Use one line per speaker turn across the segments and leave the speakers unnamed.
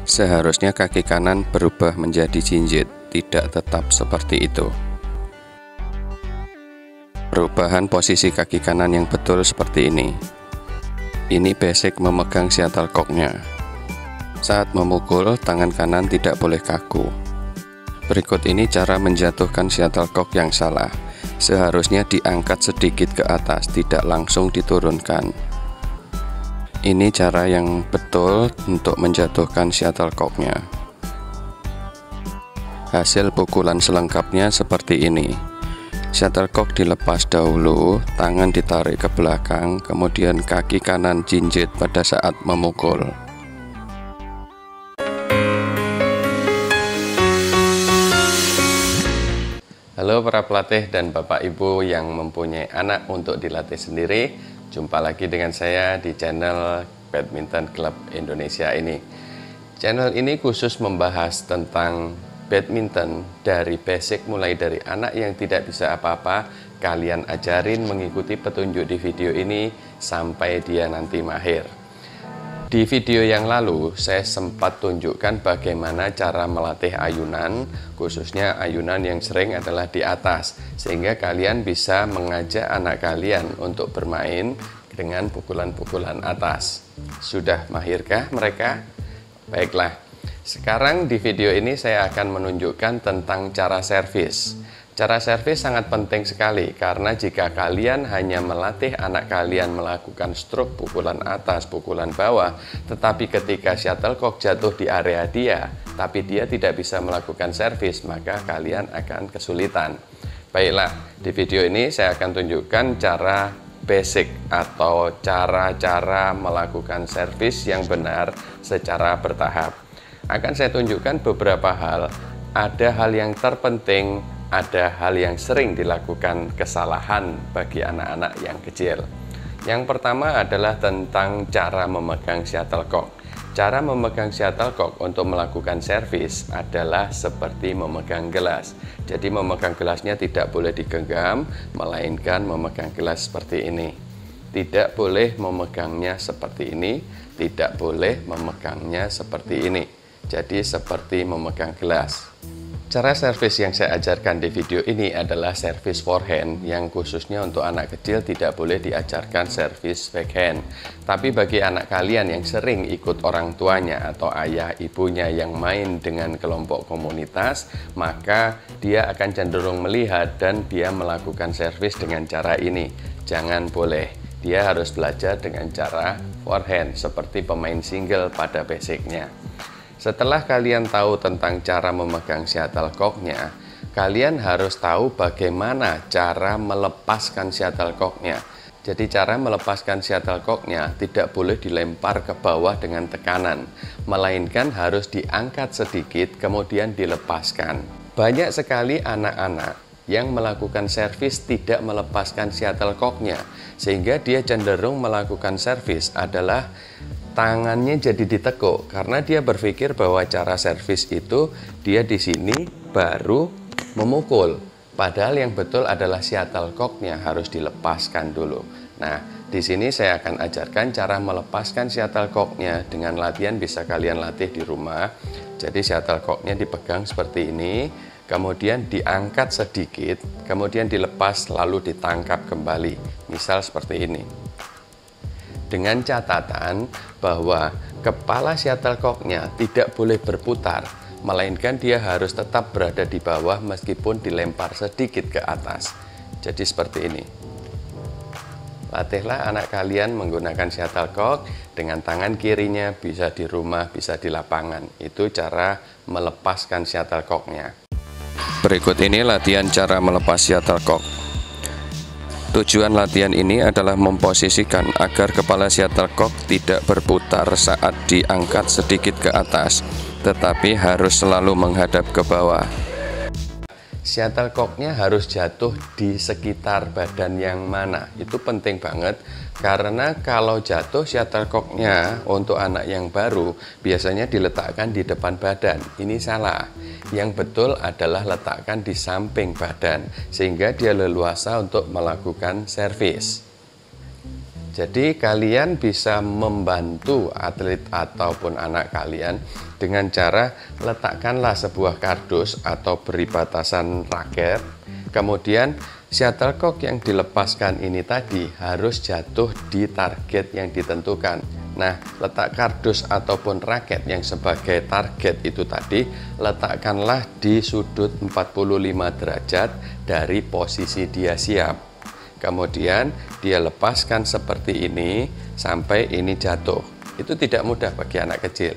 Seharusnya kaki kanan berubah menjadi jinjit, tidak tetap seperti itu. Perubahan posisi kaki kanan yang betul seperti ini. Ini basic memegang shuttlecock-nya. Saat memukul, tangan kanan tidak boleh kaku. Berikut ini cara menjatuhkan shuttlecock yang salah. Seharusnya diangkat sedikit ke atas, tidak langsung diturunkan. Ini cara yang betul untuk menjatuhkan shuttlecock-nya. Hasil pukulan selengkapnya seperti ini. Shuttlecock dilepas dahulu, tangan ditarik ke belakang, kemudian kaki kanan jinjit pada saat memukul. Halo para pelatih dan Bapak Ibu yang mempunyai anak untuk dilatih sendiri. Jumpa lagi dengan saya di channel Badminton Club Indonesia ini. Channel ini khusus membahas tentang badminton dari basic, mulai dari anak yang tidak bisa apa-apa, kalian ajarin mengikuti petunjuk di video ini sampai dia nanti mahir. Di video yang lalu saya sempat tunjukkan bagaimana cara melatih ayunan, khususnya ayunan yang sering adalah di atas, sehingga kalian bisa mengajak anak kalian untuk bermain dengan pukulan-pukulan atas. Sudah mahirkah mereka? Baiklah. Sekarang di video ini saya akan menunjukkan tentang cara servis. Cara servis sangat penting sekali karena jika kalian hanya melatih anak kalian melakukan stroke pukulan atas, pukulan bawah, tetapi ketika shuttlecock jatuh di area dia, tapi dia tidak bisa melakukan servis, maka kalian akan kesulitan. Baiklah, di video ini saya akan tunjukkan cara basic atau cara-cara melakukan servis yang benar secara bertahap. Akan saya tunjukkan beberapa hal. Ada hal yang terpenting, ada hal yang sering dilakukan kesalahan bagi anak-anak yang kecil. Yang pertama adalah tentang cara memegang shuttlecock. Cara memegang shuttlecock untuk melakukan servis adalah seperti memegang gelas. Jadi memegang gelasnya tidak boleh digenggam, melainkan memegang gelas seperti ini. Tidak boleh memegangnya seperti ini, tidak boleh memegangnya seperti ini. Jadi seperti memegang gelas. Cara servis yang saya ajarkan di video ini adalah servis forehand, yang khususnya untuk anak kecil tidak boleh diajarkan servis backhand. Tapi bagi anak kalian yang sering ikut orang tuanya atau ayah ibunya yang main dengan kelompok komunitas, maka dia akan cenderung melihat dan dia melakukan servis dengan cara ini. Jangan boleh. Dia harus belajar dengan cara forehand seperti pemain single pada basicnya. Setelah kalian tahu tentang cara memegang shuttlecock-nya, kalian harus tahu bagaimana cara melepaskan shuttlecock-nya. Jadi cara melepaskan shuttlecock-nya tidak boleh dilempar ke bawah dengan tekanan, melainkan harus diangkat sedikit kemudian dilepaskan. Banyak sekali anak-anak yang melakukan servis tidak melepaskan shuttlecock-nya, sehingga dia cenderung melakukan servis adalah tangannya jadi ditekuk karena dia berpikir bahwa cara servis itu dia di sini baru memukul. Padahal yang betul adalah shuttlecock-nya harus dilepaskan dulu. Nah, di sini saya akan ajarkan cara melepaskan shuttlecock-nya dengan latihan, bisa kalian latih di rumah. Jadi shuttlecock-nya dipegang seperti ini, kemudian diangkat sedikit, kemudian dilepas lalu ditangkap kembali. Misal seperti ini. Dengan catatan bahwa kepala shuttlecock-nya tidak boleh berputar, melainkan dia harus tetap berada di bawah meskipun dilempar sedikit ke atas. Jadi seperti ini. Latihlah anak kalian menggunakan shuttlecock dengan tangan kirinya, bisa di rumah, bisa di lapangan. Itu cara melepaskan shuttlecock-nya. Berikut ini latihan cara melepas shuttlecock. Tujuan latihan ini adalah memposisikan agar kepala shuttlecock tidak berputar saat diangkat sedikit ke atas, tetapi harus selalu menghadap ke bawah. Shuttlecock-nya harus jatuh di sekitar badan yang mana. Itu penting banget, karena kalau jatuh shuttlecock-nya untuk anak yang baru biasanya diletakkan di depan badan. Ini salah. Yang betul adalah letakkan di samping badan, sehingga dia leluasa untuk melakukan servis. Jadi kalian bisa membantu atlet ataupun anak kalian dengan cara letakkanlah sebuah kardus atau beri batasan raket. Kemudian shuttlecock yang dilepaskan ini tadi harus jatuh di target yang ditentukan. Nah, letak kardus ataupun raket yang sebagai target itu tadi letakkanlah di sudut 45 derajat dari posisi dia siap. Kemudian dia lepaskan seperti ini sampai ini jatuh. Itu tidak mudah bagi anak kecil.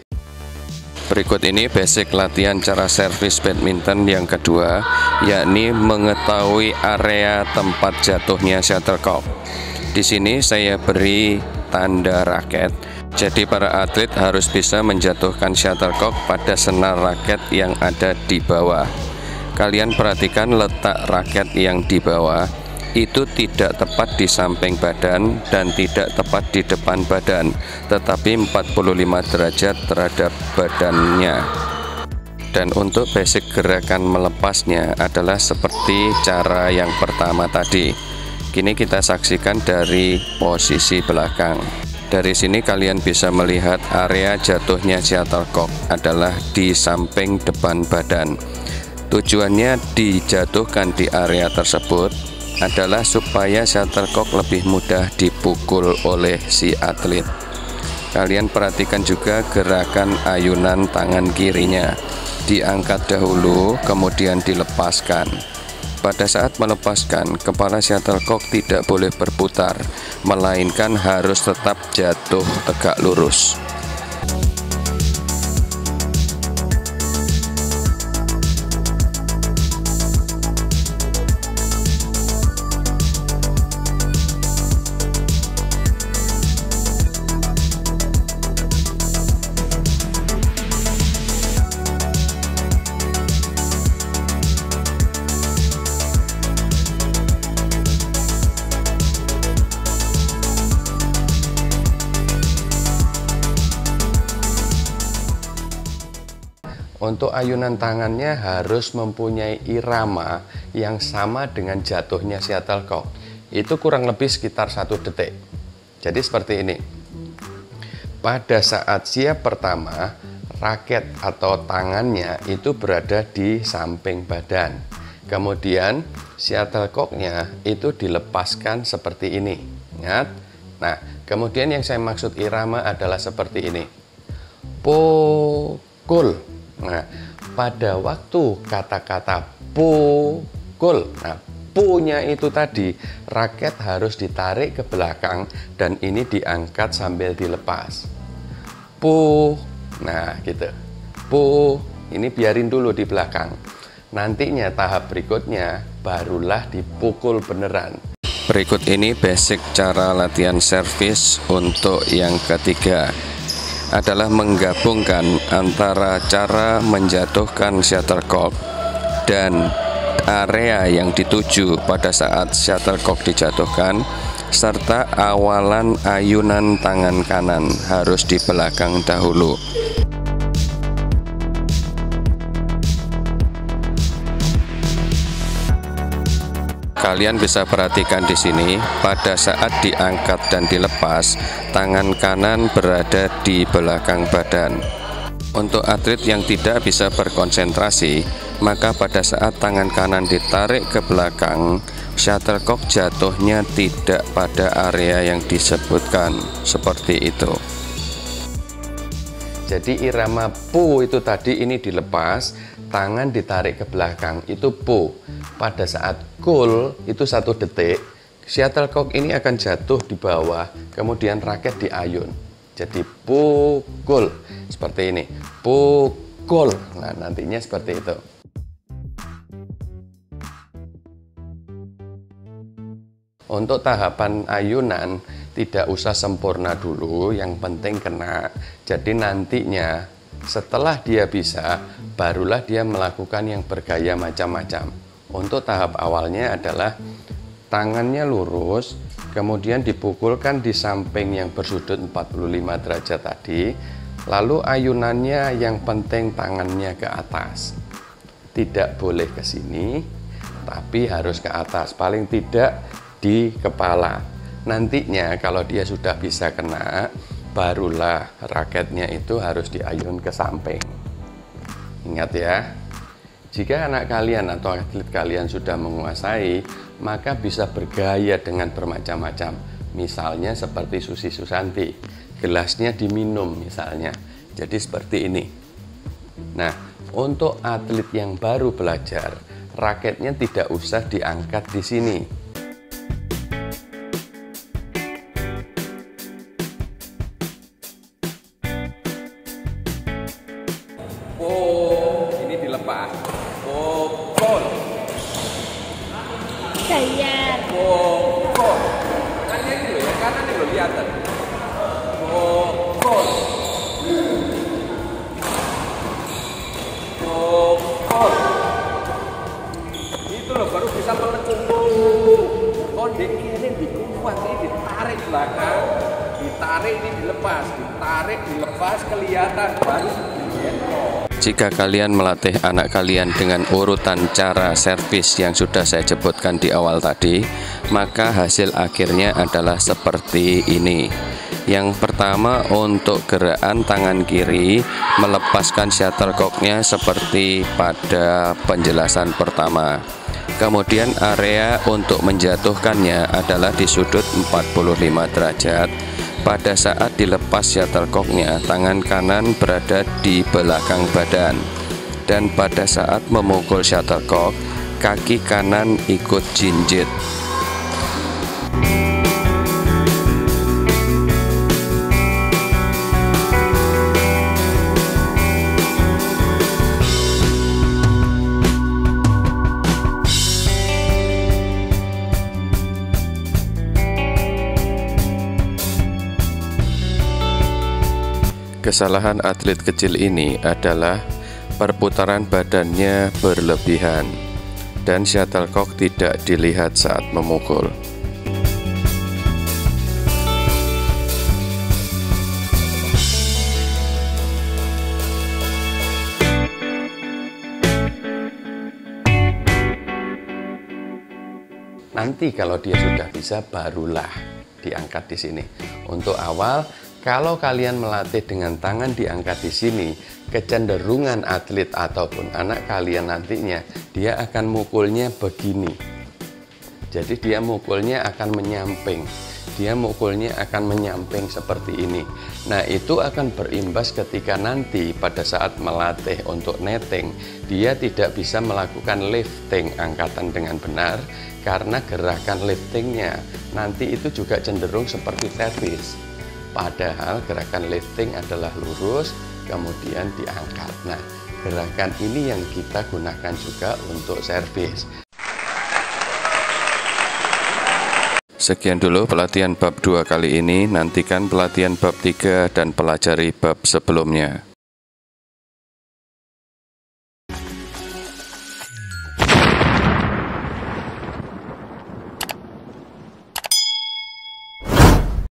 Berikut ini basic latihan cara servis badminton yang kedua, yakni mengetahui area tempat jatuhnya shuttlecock. Di sini saya beri tanda raket. Jadi para atlet harus bisa menjatuhkan shuttlecock pada senar raket yang ada di bawah. Kalian perhatikan letak raket yang di bawah. Itu tidak tepat di samping badan dan tidak tepat di depan badan, tetapi 45 derajat terhadap badannya. Dan untuk basic gerakan melepasnya adalah seperti cara yang pertama tadi. Kini kita saksikan dari posisi belakang. Dari sini kalian bisa melihat area jatuhnya shuttlecock adalah di samping depan badan. Tujuannya dijatuhkan di area tersebut adalah supaya shuttlecock lebih mudah dipukul oleh si atlet. Kalian perhatikan juga gerakan ayunan tangan kirinya. Diangkat dahulu, kemudian dilepaskan. Pada saat melepaskan, kepala shuttlecock tidak boleh berputar, melainkan harus tetap jatuh tegak lurus. Untuk ayunan tangannya harus mempunyai irama yang sama dengan jatuhnya shuttlecock. Itu kurang lebih sekitar 1 detik. Jadi seperti ini. Pada saat siap pertama, raket atau tangannya itu berada di samping badan. Kemudian shuttlecocknya itu dilepaskan seperti ini. Ingat? Nah, kemudian yang saya maksud irama adalah seperti ini. Pukul. Nah, pada waktu kata-kata pukul, nah punya itu tadi, raket harus ditarik ke belakang dan ini diangkat sambil dilepas. Nah gitu. Ini biarin dulu di belakang. Nantinya tahap berikutnya barulah dipukul beneran. Berikut ini basic cara latihan servis untuk yang ketiga. Adalah menggabungkan antara cara menjatuhkan shuttlecock dan area yang dituju pada saat shuttlecock dijatuhkan, serta awalan ayunan tangan kanan harus di belakang dahulu. Kalian bisa perhatikan di sini, pada saat diangkat dan dilepas, tangan kanan berada di belakang badan. Untuk atlet yang tidak bisa berkonsentrasi, maka pada saat tangan kanan ditarik ke belakang, shuttlecock jatuhnya tidak pada area yang disebutkan, seperti itu. Jadi irama pu itu tadi ini dilepas, tangan ditarik ke belakang, itu pu. Pada saat kul itu 1 detik, shuttlecock ini akan jatuh di bawah, kemudian raket diayun. Jadi pukul, seperti ini, pukul. Nah, nantinya seperti itu. Untuk tahapan ayunan tidak usah sempurna dulu, yang penting kena. Jadi nantinya setelah dia bisa, barulah dia melakukan yang bergaya macam-macam. Untuk tahap awalnya adalah tangannya lurus, kemudian dipukulkan di samping yang bersudut 45 derajat tadi, lalu ayunannya yang penting tangannya ke atas. Tidak boleh ke sini, tapi harus ke atas, paling tidak di kepala. nantinya kalau dia sudah bisa kena, barulah raketnya itu harus diayun ke samping. Ingat ya, jika anak kalian atau atlet kalian sudah menguasai, maka bisa bergaya dengan bermacam-macam. Misalnya seperti Susi Susanti, gelasnya diminum misalnya, jadi seperti ini. Nah, untuk atlet yang baru belajar, raketnya tidak usah diangkat di sini. Oh, ini dilepas. Oh, gol.
Gaya.
Oh, gol. Kan ini loh, yang kanan ini loh, lihat. Oh, gol. Oh, gol. Itu loh baru bisa melengkung. Oh, ini dikuat, ini ditarik belakang, ditarik ini dilepas, ditarik dilepas kelihatan baru. Jika kalian melatih anak kalian dengan urutan cara servis yang sudah saya sebutkan di awal tadi, maka hasil akhirnya adalah seperti ini. Yang pertama, untuk gerakan tangan kiri melepaskan shuttlecocknya seperti pada penjelasan pertama. Kemudian area untuk menjatuhkannya adalah di sudut 45 derajat. Pada saat dilepas shuttlecocknya, tangan kanan berada di belakang badan. Dan pada saat memukul shuttlecock, kaki kanan ikut jinjit. Kesalahan atlet kecil ini adalah perputaran badannya berlebihan dan shuttlecock tidak dilihat saat memukul. Nanti kalau dia sudah bisa, barulah diangkat di sini. Untuk awal, kalau kalian melatih dengan tangan diangkat di sini, kecenderungan atlet ataupun anak kalian nantinya, dia akan mukulnya begini. Jadi dia mukulnya akan menyamping. Dia mukulnya akan menyamping seperti ini. Nah, itu akan berimbas ketika nanti pada saat melatih untuk netting, dia tidak bisa melakukan lifting angkatan dengan benar, karena gerakan liftingnya nanti itu juga cenderung seperti servis. Padahal gerakan lifting adalah lurus, kemudian diangkat. Nah, gerakan ini yang kita gunakan juga untuk servis. Sekian dulu pelatihan bab 2 kali ini. Nantikan pelatihan bab 3 dan pelajari bab sebelumnya.